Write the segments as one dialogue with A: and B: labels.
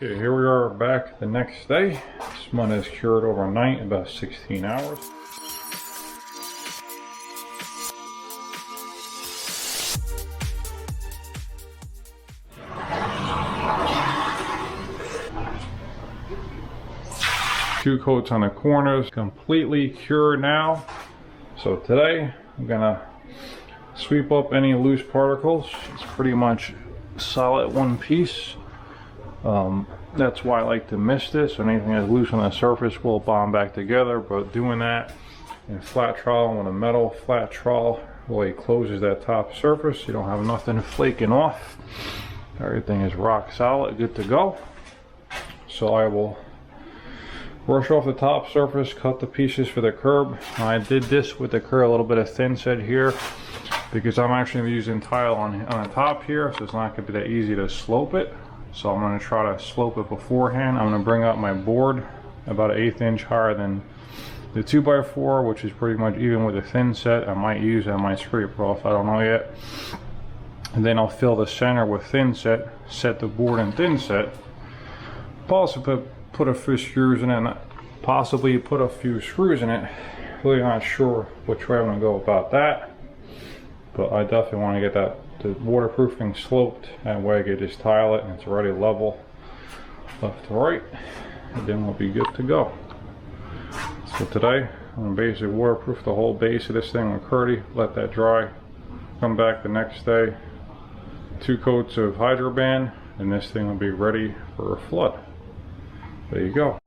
A: Okay, here we are back the next day. This mud has cured overnight, about 16 hours. Two coats on the corners, completely cured now. So today I'm gonna sweep up any loose particles. It's pretty much solid one piece. That's why I like to mist this. Anything that's loose on the surface will bond back together, but doing that in flat trowel with a metal flat trowel really closes that top surface. You don't have nothing flaking off. Everything is rock solid, good to go. So I will brush off the top surface, cut the pieces for the curb. I did this with the curb, a little bit of thin set here, because I'm actually using tile on the top here, so it's not going to be that easy to slope it. So I'm going to try to slope it beforehand. I'm going to bring up my board about an 1/8 inch higher than the 2x4, which is pretty much even with the thin set. I might scrape it off, I don't know yet. And then I'll fill the center with thin set, set the board in thin set. Possibly put a few screws in it, possibly put a few screws in it. Really not sure which way I'm going to go about that, but I definitely want to get the waterproofing sloped. That way I can just tile it and it's already level left to right, and then we'll be good to go. So today I'm going to basically waterproof the whole base of this thing with Curdy, let that dry, come back the next day, 2 coats of Hydroban, and this thing will be ready for a flood. There you go.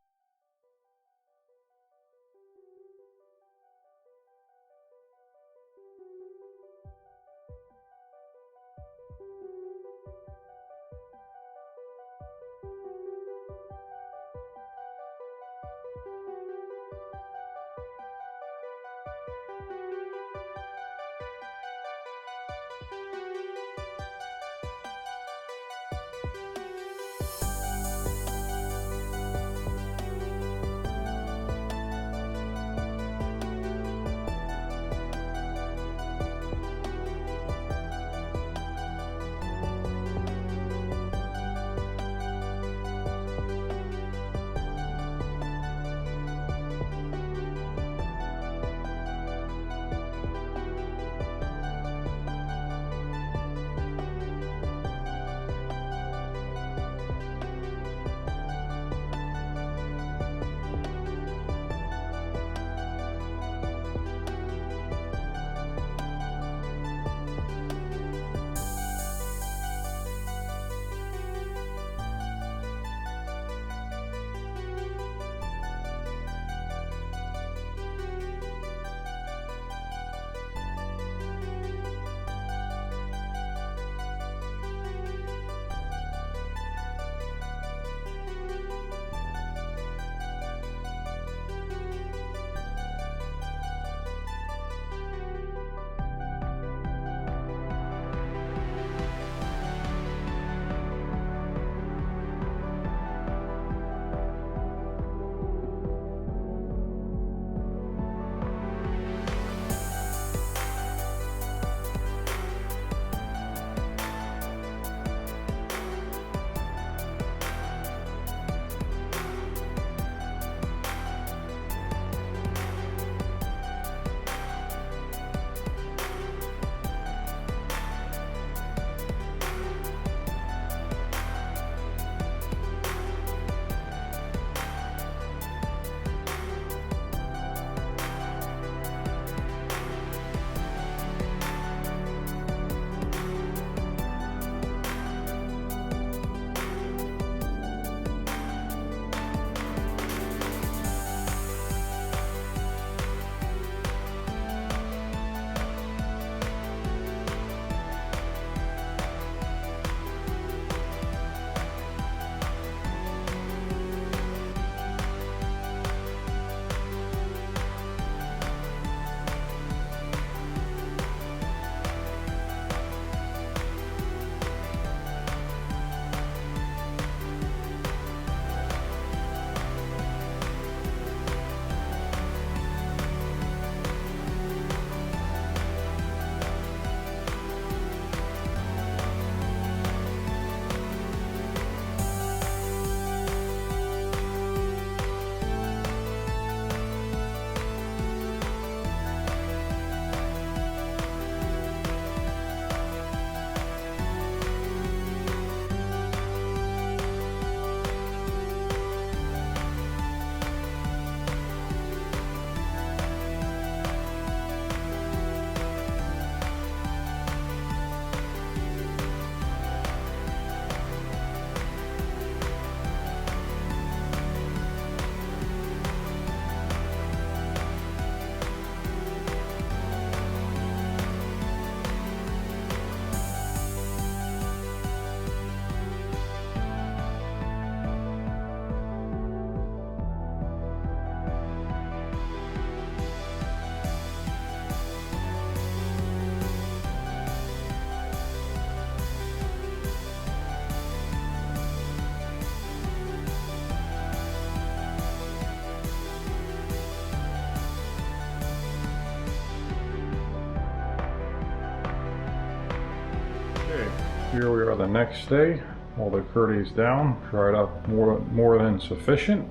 A: here we are the next day. All the Curdy's down, dried up more than sufficient.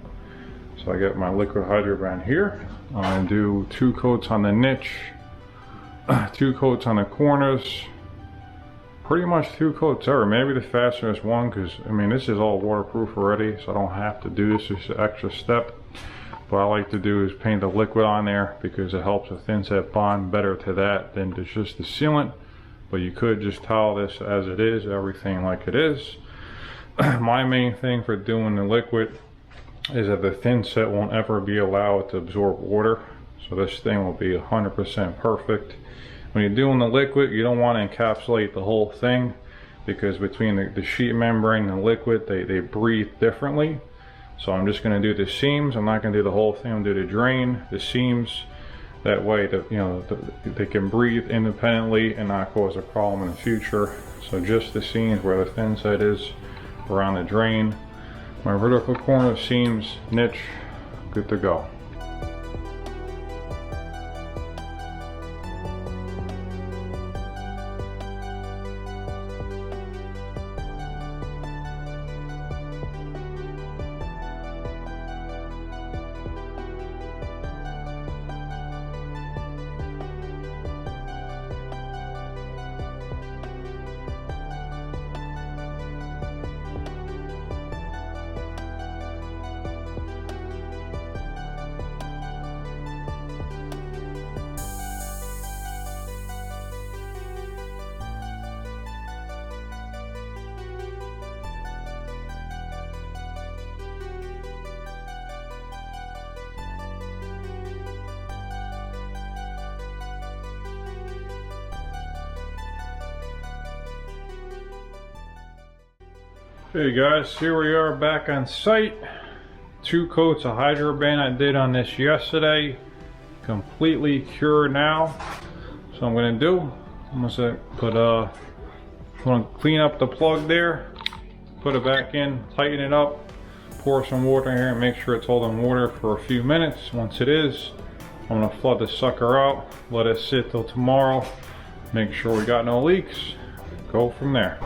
A: So I got my liquid hydroband here. I'm gonna do 2 coats on the niche, 2 coats on the corners, pretty much 2 coats ever. Maybe the fastest one, because I mean this is all waterproof already, so I don't have to do this. It's an extra step. What I like to do is paint the liquid on there because it helps a thin set bond better to that than to just the sealant. But you could just tile this as it is, everything like it is. My main thing for doing the liquid is that the thin set won't ever be allowed to absorb water. So this thing will be 100% perfect. When you're doing the liquid, you don't want to encapsulate the whole thing because between the sheet membrane and the liquid, they breathe differently. So I'm just going to do the seams. I'm not going to do the whole thing. I'm going to do the drain, the seams. That way, they can breathe independently and not cause a problem in the future. So just the seams where the thin set is around the drain. My vertical corner seams, niche, good to go. Hey guys, here we are back on site. 2 coats of hydroband I did on this yesterday. Completely cured now. So I'm gonna do, I'm gonna clean up the plug there, put it back in, tighten it up, pour some water in here and make sure it's holding water for a few minutes. Once it is, I'm gonna flood the sucker out, let it sit till tomorrow, make sure we got no leaks, go from there.